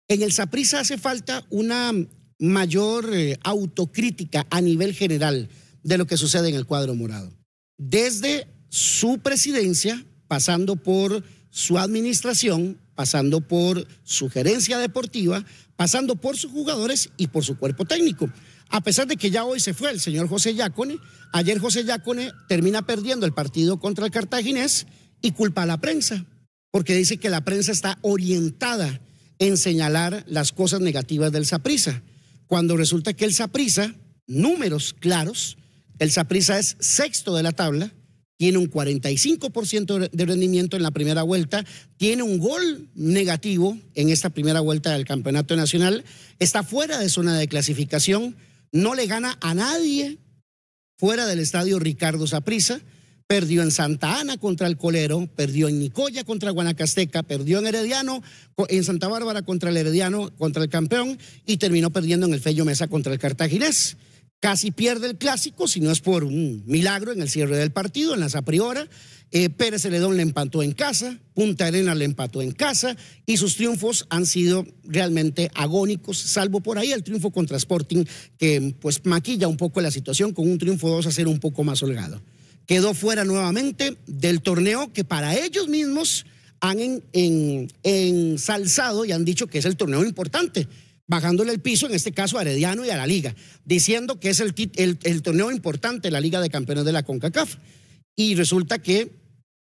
En el Saprissa hace falta una mayor autocrítica a nivel general de lo que sucede en el cuadro morado. Desde su presidencia, pasando por su administración, pasando por su gerencia deportiva, pasando por sus jugadores y por su cuerpo técnico. A pesar de que ya hoy se fue el señor José Yácone, ayer José Yácone termina perdiendo el partido contra el Cartaginés y culpa a la prensa, porque dice que la prensa está orientada en señalar las cosas negativas del Saprissa, cuando resulta que el Saprissa, números claros, el Saprissa es sexto de la tabla, tiene un 45% de rendimiento en la primera vuelta, tiene un gol negativo en esta primera vuelta del campeonato nacional, está fuera de zona de clasificación, no le gana a nadie fuera del estadio Ricardo Saprissa, perdió en Santa Ana contra el Colero, perdió en Nicoya contra Guanacasteca, perdió en Herediano, en Santa Bárbara contra el Herediano, contra el campeón, y terminó perdiendo en el Fello Mesa contra el Cartaginés. Casi pierde el clásico, si no es por un milagro en el cierre del partido, en la Sapriora. Pérez Celedón le empató en casa, Punta Arenas le empató en casa, y sus triunfos han sido realmente agónicos, salvo por ahí el triunfo contra Sporting, que pues maquilla un poco la situación con un triunfo 2-0 un poco más holgado. Quedó fuera nuevamente del torneo que para ellos mismos han ensalzado y han dicho que es el torneo importante, bajándole el piso, en este caso a Herediano y a la Liga, diciendo que es el torneo importante, la Liga de Campeones de la CONCACAF. Y resulta que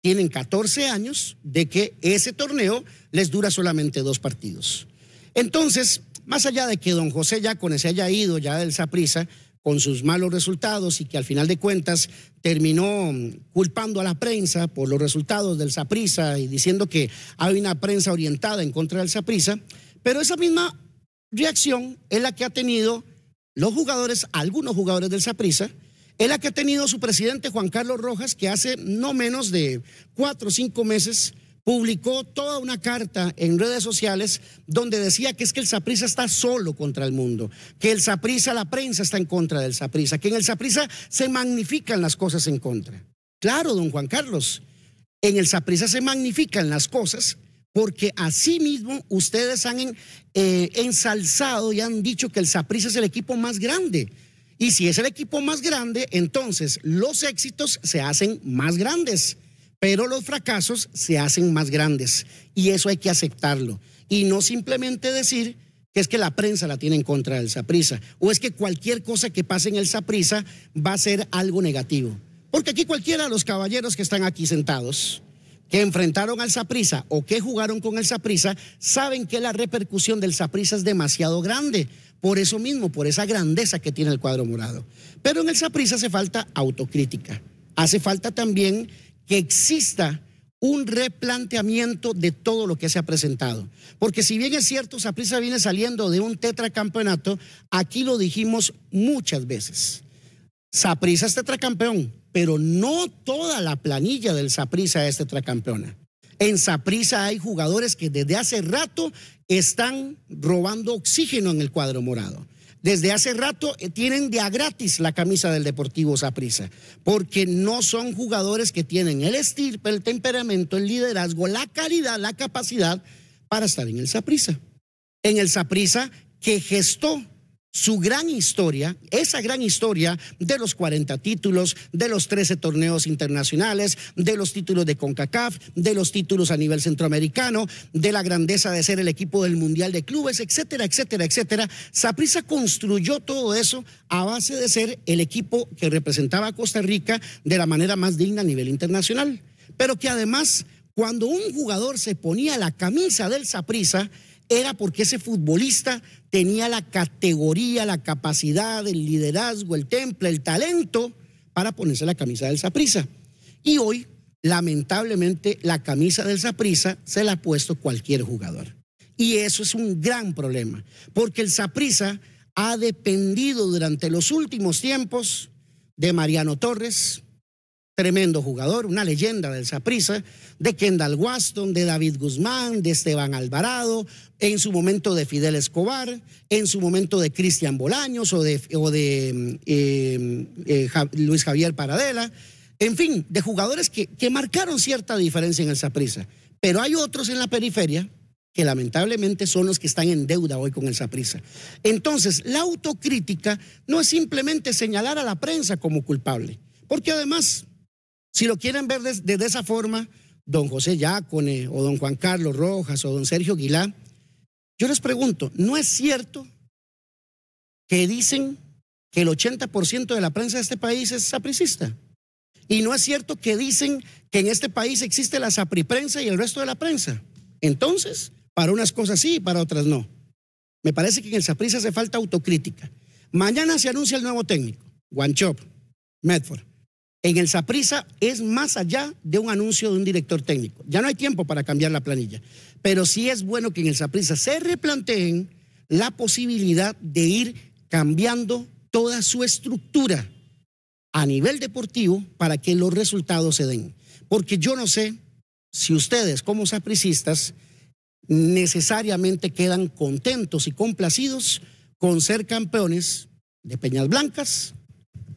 tienen 14 años de que ese torneo les dura solamente 2 partidos. Entonces, más allá de que don José Yácone se haya ido ya del Saprissa con sus malos resultados y que al final de cuentas terminó culpando a la prensa por los resultados del Saprissa y diciendo que hay una prensa orientada en contra del Saprissa, pero esa misma reacción es la que ha tenido los jugadores, algunos jugadores del Saprissa, es la que ha tenido su presidente Juan Carlos Rojas, que hace no menos de 4 o 5 meses publicó toda una carta en redes sociales donde decía que es que el Saprissa está solo contra el mundo, que el Saprissa, la prensa está en contra del Saprissa, que en el Saprissa se magnifican las cosas en contra. Claro, don Juan Carlos, en el Saprissa se magnifican las cosas porque así mismo ustedes han ensalzado y han dicho que el Saprissa es el equipo más grande. Y si es el equipo más grande, entonces los éxitos se hacen más grandes, pero los fracasos se hacen más grandes. Y eso hay que aceptarlo. Y no simplemente decir que es que la prensa la tiene en contra del Saprissa, o es que cualquier cosa que pase en el Saprissa va a ser algo negativo. Porque aquí cualquiera de los caballeros que están aquí sentados, que enfrentaron al Saprissa o que jugaron con el Saprissa, saben que la repercusión del Saprissa es demasiado grande, por eso mismo, por esa grandeza que tiene el cuadro morado. Pero en el Saprissa hace falta autocrítica, hace falta también que exista un replanteamiento de todo lo que se ha presentado, porque si bien es cierto, Saprissa viene saliendo de un tetracampeonato, aquí lo dijimos muchas veces, Saprissa es tetracampeón, pero no toda la planilla del Saprissa es tetracampeona. En Saprissa hay jugadores que desde hace rato están robando oxígeno en el cuadro morado. Desde hace rato tienen de a gratis la camisa del Deportivo Saprissa, porque no son jugadores que tienen el estirpe, el temperamento, el liderazgo, la calidad, la capacidad para estar en el Saprissa. En el Saprissa que gestó su gran historia, esa gran historia de los 40 títulos, de los 13 torneos internacionales, de los títulos de CONCACAF, de los títulos a nivel centroamericano, de la grandeza de ser el equipo del Mundial de Clubes, etcétera, etcétera, etcétera. Saprissa construyó todo eso a base de ser el equipo que representaba a Costa Rica de la manera más digna a nivel internacional. Pero que además, cuando un jugador se ponía la camisa del Saprissa, era porque ese futbolista tenía la categoría, la capacidad, el liderazgo, el temple, el talento para ponerse la camisa del Saprissa. Y hoy, lamentablemente, la camisa del Saprissa se la ha puesto cualquier jugador. Y eso es un gran problema, porque el Saprissa ha dependido durante los últimos tiempos de Mariano Torres, tremendo jugador, una leyenda del Saprissa, de Kendall Waston, de David Guzmán, de Esteban Alvarado, en su momento de Fidel Escobar, en su momento de Cristian Bolaños o de Luis Javier Paradela, en fin, de jugadores que marcaron cierta diferencia en el Saprissa. Pero hay otros en la periferia que lamentablemente son los que están en deuda hoy con el Saprissa. Entonces, la autocrítica no es simplemente señalar a la prensa como culpable, porque además, si lo quieren ver de esa forma, don José Yácone o don Juan Carlos Rojas o don Sergio Aguilar, yo les pregunto, ¿no es cierto que dicen que el 80% de la prensa de este país es sapricista? Y no es cierto que dicen que en este país existe la sapriprensa y el resto de la prensa. Entonces, para unas cosas sí y para otras no. Me parece que en el Saprissa hace falta autocrítica. Mañana se anuncia el nuevo técnico, Wanchope, Medford. En el Saprissa es más allá de un anuncio de un director técnico. Ya no hay tiempo para cambiar la planilla, pero sí es bueno que en el Saprissa se replanteen la posibilidad de ir cambiando toda su estructura a nivel deportivo para que los resultados se den. Porque yo no sé si ustedes como sapricistas necesariamente quedan contentos y complacidos con ser campeones de Peñas Blancas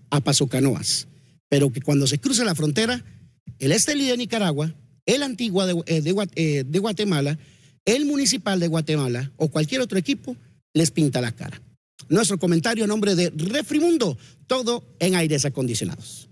a Paso Canoas, pero que cuando se cruce la frontera, el Estelí de Nicaragua, el Antigua de Guatemala, el Municipal de Guatemala o cualquier otro equipo les pinta la cara. Nuestro comentario a nombre de Refrimundo, todo en aires acondicionados.